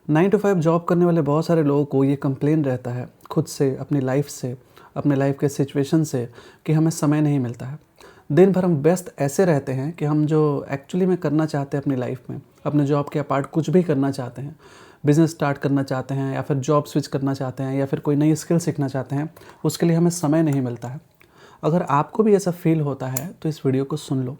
9 to 5 job करने वाले बहुत सारे लोगों को ये कंप्लेन रहता है खुद से, अपनी लाइफ से, अपने लाइफ के सिचुएशन से कि हमें समय नहीं मिलता है। दिन भर हम व्यस्त ऐसे रहते हैं कि हम जो एक्चुअली में करना चाहते हैं अपनी लाइफ में, अपने जॉब के अपार्ट कुछ भी करना चाहते हैं, बिज़नेस स्टार्ट करना चाहते हैं या फिर जॉब स्विच करना चाहते हैं या फिर कोई नई स्किल सीखना चाहते हैं, उसके लिए हमें समय नहीं मिलता है। अगर आपको भी ऐसा फील होता है तो इस वीडियो को सुन लो।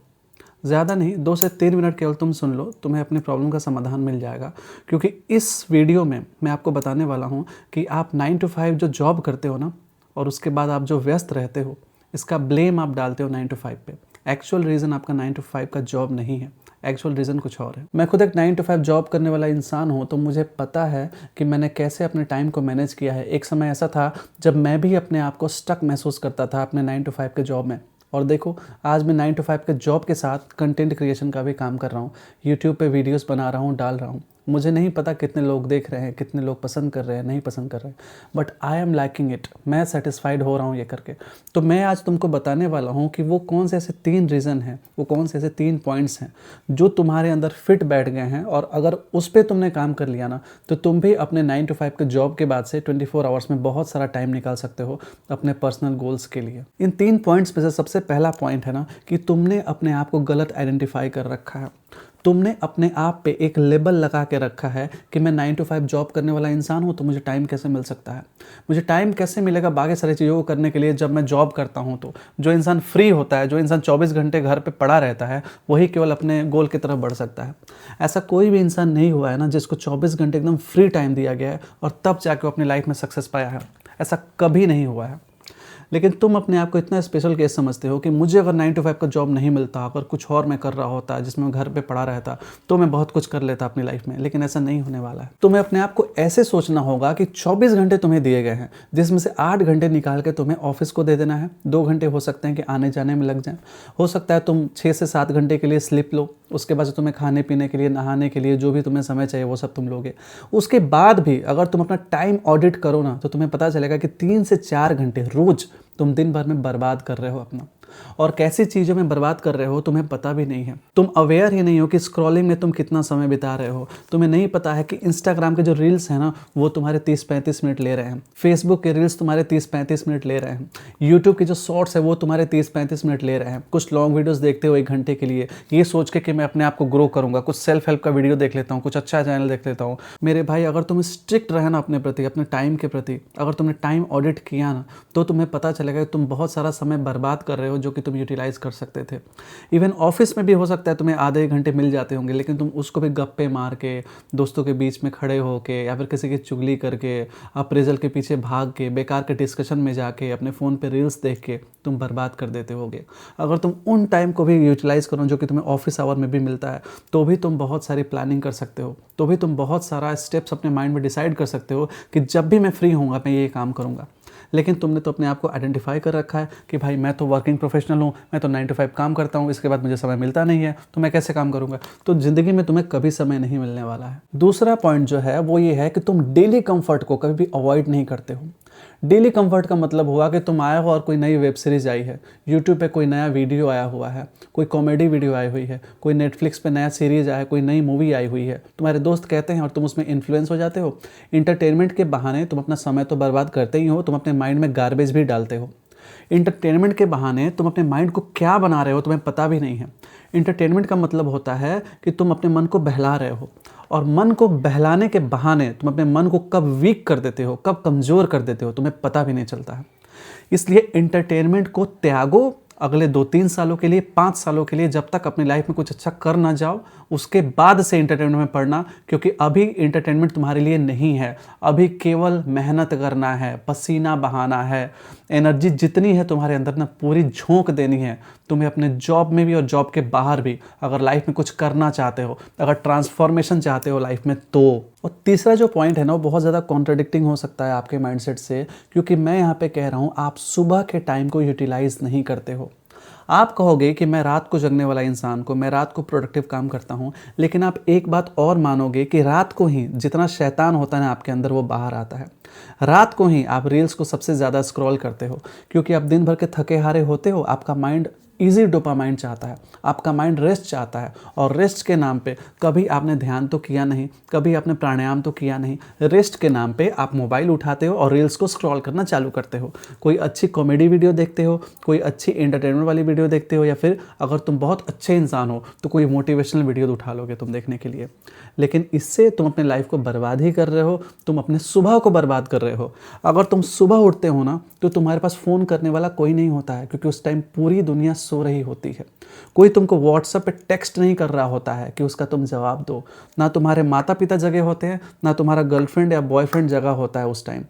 ज़्यादा नहीं, 2 से 3 मिनट केवल तुम सुन लो, तुम्हें अपनी प्रॉब्लम का समाधान मिल जाएगा। क्योंकि इस वीडियो में मैं आपको बताने वाला हूँ कि आप 9 टू 5 जो जॉब करते हो ना, और उसके बाद आप जो व्यस्त रहते हो, इसका ब्लेम आप डालते हो 9 टू 5 पे। एक्चुअल रीज़न आपका 9 टू 5 का जॉब नहीं है, एक्चुअल रीज़न कुछ और है। मैं खुद एक 9 टू 5 जॉब करने वाला इंसान हूँ, तो मुझे पता है कि मैंने कैसे अपने टाइम को मैनेज किया है। एक समय ऐसा था जब मैं भी अपने आप को स्टक महसूस करता था अपने 9 टू 5 के जॉब में। और देखो, आज मैं 9 टू 5 के जॉब के साथ कंटेंट क्रिएशन का भी काम कर रहा हूँ, यूट्यूब पे वीडियोस बना रहा हूँ, डाल रहा हूँ। मुझे नहीं पता कितने लोग देख रहे हैं, कितने लोग पसंद कर रहे हैं, नहीं पसंद कर रहे हैं, but I am liking it. मैं सेटिस्फाइड हो रहा हूँ ये करके। तो मैं आज तुमको बताने वाला हूँ कि वो कौन से ऐसे 3 रीज़न हैं, वो कौन से ऐसे 3 पॉइंट्स हैं जो तुम्हारे अंदर फिट बैठ गए हैं, और अगर उस पर तुमने काम कर लिया ना, तो तुम भी अपने 9 टू 5 के जॉब के बाद से 24 आवर्स में बहुत सारा टाइम निकाल सकते हो अपने पर्सनल गोल्स के लिए। इन 3 पॉइंट्स में से सबसे पहला पॉइंट है ना कि तुमने अपने आप को गलत आइडेंटिफाई कर रखा है। तुमने अपने आप पे एक लेबल लगा के रखा है कि मैं 9 टू 5 जॉब करने वाला इंसान हूँ, तो मुझे टाइम कैसे मिल सकता है, मुझे टाइम कैसे मिलेगा बाकी सारी चीज़ों को करने के लिए जब मैं जॉब करता हूँ। तो जो इंसान फ्री होता है, जो इंसान 24 घंटे घर पे पड़ा रहता है, वही केवल अपने गोल की तरफ बढ़ सकता है। ऐसा कोई भी इंसान नहीं हुआ है ना जिसको 24 घंटे एकदम फ्री टाइम दिया गया है और तब जाके वो अपनी लाइफ में सक्सेस पाया है। ऐसा कभी नहीं हुआ है। लेकिन तुम अपने आप को इतना स्पेशल केस समझते हो कि मुझे अगर 9 टू 5 का जॉब नहीं मिलता, अगर कुछ और मैं कर रहा होता जिसमें मैं घर पे पड़ा रहता, तो मैं बहुत कुछ कर लेता अपनी लाइफ में। लेकिन ऐसा नहीं होने वाला है। तुम्हें अपने आप को ऐसे सोचना होगा कि 24 घंटे तुम्हें दिए गए हैं, जिसमें से 8 घंटे निकाल के तुम्हें ऑफिस को दे देना है। 2 घंटे हो सकते हैं कि आने जाने में लग जाए, हो सकता है तुम 6 से 7 घंटे के लिए स्लिप लो, उसके बाद तुम्हें खाने पीने के लिए, नहाने के लिए, जो भी तुम्हें समय चाहिए वो सब तुम लोगे। उसके बाद भी अगर तुम अपना टाइम ऑडिट करो ना, तो तुम्हें पता चलेगा कि 3 से 4 घंटे रोज तुम दिन भर में बर्बाद कर रहे हो अपना। और कैसी चीज़ों में बर्बाद कर रहे हो तुम्हें पता भी नहीं है। तुम अवेयर ही नहीं हो कि स्क्रॉलिंग में तुम कितना समय बिता रहे हो। तुम्हें नहीं पता है कि इंस्टाग्राम के जो रील्स हैं ना, वो तुम्हारे 30-35 मिनट ले रहे हैं। फेसबुक के रील्स तुम्हारे 30-35 मिनट ले रहे हैं। यूट्यूब के जो शॉर्ट्स है वो तुम्हारे 30-35 मिनट ले रहे हैं। कुछ लॉन्ग वीडियोस देखते हो 1 घंटे के लिए, ये सोच के कि मैं अपने आप को ग्रो करूंगा, कुछ सेल्फ हेल्प का वीडियो देख लेता हूँ, कुछ अच्छा चैनल देख लेता हूँ। मेरे भाई, अगर तुम स्ट्रिक्ट रहे ना अपने प्रति, अपने टाइम के प्रति, अगर तुमने टाइम ऑडिट किया ना, तो तुम्हें पता चलेगा कि तुम बहुत सारा समय बर्बाद कर रहे हो जो कि तुम यूटिलाइज कर सकते थे। इवन ऑफिस में भी हो सकता है तुम्हें आधे घंटे मिल जाते होंगे, लेकिन तुम उसको भी गप्पे मार के, दोस्तों के बीच में खड़े होके, या फिर किसी की चुगली करके, अप्रेजल के पीछे भाग के, बेकार के डिस्कशन में जाके, अपने फ़ोन पे रील्स देख के तुम बर्बाद कर देते होगे। अगर तुम उन टाइम को भी यूटिलाइज करो जो कि तुम्हें ऑफिस आवर में भी मिलता है, तो भी तुम बहुत सारी प्लानिंग कर सकते हो, तो भी तुम बहुत सारा स्टेप्स अपने माइंड में डिसाइड कर सकते हो कि जब भी मैं फ्री होऊंगा मैं ये काम करूँगा। लेकिन तुमने तो अपने आप को आइडेंटिफाई कर रखा है कि भाई मैं तो वर्किंग प्रोफेशनल हूँ, मैं तो 9 टू 5 काम करता हूँ, इसके बाद मुझे समय मिलता नहीं है, तो मैं कैसे काम करूँगा। तो ज़िंदगी में तुम्हें कभी समय नहीं मिलने वाला है। दूसरा पॉइंट जो है वो ये है कि तुम डेली कंफर्ट को कभी भी अवॉइड नहीं करते हो। डेली कंफर्ट का मतलब हुआ कि तुम आए हो और कोई नई वेब सीरीज़ आई है, यूट्यूब पे कोई नया वीडियो आया हुआ है, कोई कॉमेडी वीडियो आई हुई है, कोई नेटफ्लिक्स पे नया सीरीज़ आया है, कोई नई मूवी आई हुई है, तुम्हारे दोस्त कहते हैं और तुम उसमें इन्फ्लुएंस हो जाते हो। इंटरटेनमेंट के बहाने तुम अपना समय तो बर्बाद करते ही हो, तुम अपने माइंड में गार्बेज भी डालते हो। इंटरटेनमेंट के बहाने तुम अपने माइंड को क्या बना रहे हो तुम्हें पता भी नहीं है। इंटरटेनमेंट का मतलब होता है कि तुम अपने मन को बहला रहे हो, और मन को बहलाने के बहाने तुम अपने मन को कब वीक कर देते हो, कब कमज़ोर कर देते हो, तुम्हें पता भी नहीं चलता है। इसलिए इंटरटेनमेंट को त्यागो अगले 2-3 सालों के लिए, 5 सालों के लिए, जब तक अपनी लाइफ में कुछ अच्छा कर ना जाओ। उसके बाद से इंटरटेनमेंट में पढ़ना, क्योंकि अभी इंटरटेनमेंट तुम्हारे लिए नहीं है। अभी केवल मेहनत करना है, पसीना बहाना है, एनर्जी जितनी है तुम्हारे अंदर ना पूरी झोंक देनी है तुम्हें अपने जॉब में भी और जॉब के बाहर भी। अगर लाइफ में कुछ करना चाहते हो, अगर ट्रांसफॉर्मेशन चाहते हो लाइफ में, तो। और तीसरा जो पॉइंट है ना, वो बहुत ज़्यादा कॉन्ट्रडिक्टिंग हो सकता है आपके माइंडसेट से, क्योंकि मैं यहाँ पे कह रहा हूँ आप सुबह के टाइम को यूटिलाइज नहीं करते हो। आप कहोगे कि मैं रात को जगने वाला इंसान को, मैं रात को प्रोडक्टिव काम करता हूँ, लेकिन आप एक बात और मानोगे कि रात को ही जितना शैतान होता है ना आपके अंदर, वो बाहर आता है। रात को ही आप रील्स को सबसे ज़्यादा स्क्रॉल करते हो, क्योंकि आप दिन भर के थके हारे होते हो, आपका माइंड ईजी डोपामाइन चाहता है, आपका माइंड रेस्ट चाहता है। और रेस्ट के नाम पे कभी आपने ध्यान तो किया नहीं, कभी आपने प्राणायाम तो किया नहीं, रेस्ट के नाम पे आप मोबाइल उठाते हो और रील्स को स्क्रॉल करना चालू करते हो। कोई अच्छी कॉमेडी वीडियो देखते हो, कोई अच्छी एंटरटेनमेंट वाली वीडियो देखते हो, या फिर अगर तुम बहुत अच्छे इंसान हो तो कोई मोटिवेशनल वीडियो उठा लोगे तुम देखने के लिए। लेकिन इससे तुम अपने लाइफ को बर्बाद ही कर रहे हो, तुम अपने सुबह को बर्बाद कर रहे हो। अगर तुम सुबह उठते हो ना तो तुम्हारे पास फ़ोन करने वाला कोई नहीं होता है, क्योंकि उस टाइम पूरी दुनिया सो रही होती है। कोई तुमको व्हाट्सएप पे टेक्स्ट नहीं कर रहा होता है कि उसका तुम जवाब दो। ना तुम्हारे माता पिता जगे होते हैं, ना तुम्हारा गर्लफ्रेंड या बॉयफ्रेंड जगा होता है उस टाइम।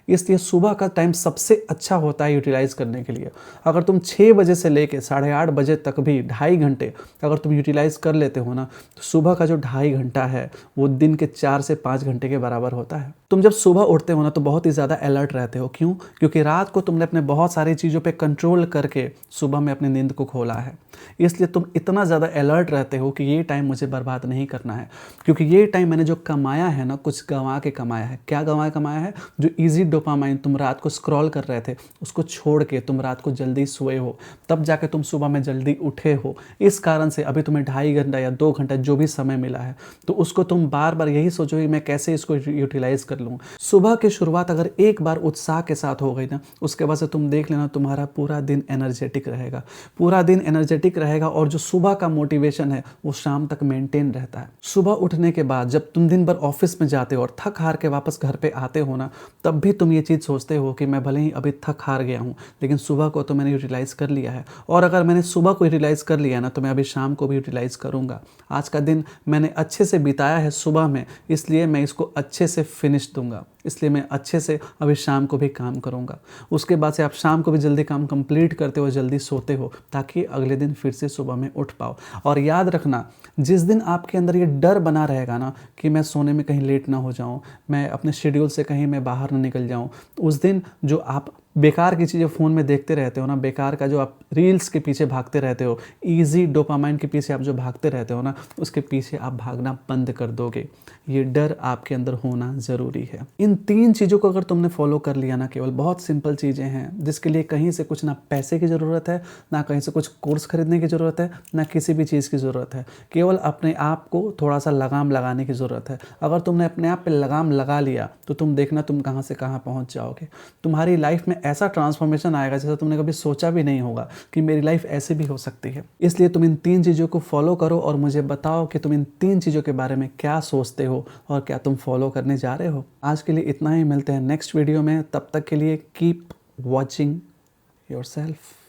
इसलिए सुबह का टाइम सबसे अच्छा होता है यूटिलाइज़ करने के लिए। अगर तुम 6 बजे से लेके 8:30 बजे तक भी 2.5 घंटे अगर तुम यूटिलाइज़ कर लेते हो ना, तो सुबह का जो 2.5 घंटा है वो दिन के 4 से 5 घंटे के बराबर होता है। तुम जब सुबह उठते हो ना तो बहुत ही ज़्यादा अलर्ट रहते हो। क्यों? क्योंकि रात को तुमने अपने बहुत सारी चीज़ों पे कंट्रोल करके सुबह में अपनी नींद को खोला है। इसलिए तुम इतना ज़्यादा अलर्ट रहते हो कि ये टाइम मुझे बर्बाद नहीं करना है, क्योंकि ये टाइम मैंने जो कमाया है ना, कुछ गंवा के कमाया है। क्या कमाया है? जो ईजी डोपामाइन तुम रात को स्क्रॉल कर रहे थे उसको छोड़ के तुम रात को जल्दी सोए हो, तब जाके तुम सुबह में जल्दी उठे हो। इस कारण से अभी तुम्हें 2.5 घंटा या 2 घंटा जो भी समय मिला है, तो उसको तुम बार बार यही सोचो कि मैं कैसे इसको यूटिलाइज कर लूँ। सुबह की शुरुआत अगर एक बार उत्साह के साथ हो गई ना, उसके बाद से तुम देख लेना तुम्हारा पूरा दिन एनर्जेटिक रहेगा, पूरा दिन एनर्जेटिक रहेगा। और जो सुबह का मोटिवेशन है वो शाम तक मेंटेन रहता है। सुबह उठने के बाद जब तुम दिन भर ऑफिस में जाते हो और थक हार के वापस घर पे आते हो ना, तब भी तुम ये चीज़ सोचते हो कि मैं भले ही अभी थक हार गया हूँ, लेकिन सुबह को तो मैंने यूटिलाइज़ कर लिया है। और अगर मैंने सुबह को यूटिलाइज़ कर लिया ना, तो मैं अभी शाम को भी यूटिलाइज़ करूँगा। आज का दिन मैंने अच्छे से बिताया है सुबह में, इसलिए मैं इसको अच्छे से फिनिश दूंगा। इसलिए मैं अच्छे से अभी शाम को भी काम करूँगा। उसके बाद से आप शाम को भी जल्दी काम कंप्लीट करते हो, जल्दी सोते हो, ताकि अगले दिन फिर से सुबह में उठ पाओ। और याद रखना, जिस दिन आपके अंदर ये डर बना रहेगा ना कि मैं सोने में कहीं लेट ना हो जाऊँ, मैं अपने शेड्यूल से कहीं मैं बाहर ना निकल जाऊँ, उस दिन जो आप बेकार की चीज़ें फ़ोन में देखते रहते हो ना, बेकार का जो आप रील्स के पीछे भागते रहते हो, ईजी डोपामाइन के पीछे आप जो भागते रहते हो ना, उसके पीछे आप भागना बंद कर दोगे। ये डर आपके अंदर होना ज़रूरी है। इन 3 चीज़ों को अगर तुमने फॉलो कर लिया ना, केवल बहुत सिंपल चीज़ें हैं जिसके लिए कहीं से कुछ ना पैसे की ज़रूरत है, ना कहीं से कुछ कोर्स खरीदने की ज़रूरत है, ना किसी भी चीज़ की ज़रूरत है। केवल अपने आप को थोड़ा सा लगाम लगाने की ज़रूरत है। अगर तुमने अपने आप पे लगाम लगा लिया तो तुम देखना तुम कहाँ से कहाँ पहुँच जाओगे। तुम्हारी लाइफ में ऐसा ट्रांसफॉर्मेशन आएगा जैसा तुमने कभी सोचा भी नहीं होगा कि मेरी लाइफ ऐसे भी हो सकती है। इसलिए तुम इन 3 चीज़ों को फॉलो करो और मुझे बताओ कि तुम इन 3 चीज़ों के बारे में क्या सोचते हो और क्या तुम फॉलो करने जा रहे हो। आज के लिए इतना ही, मिलते हैं नेक्स्ट वीडियो में। तब तक के लिए कीप वॉचिंग योरसेल्फ।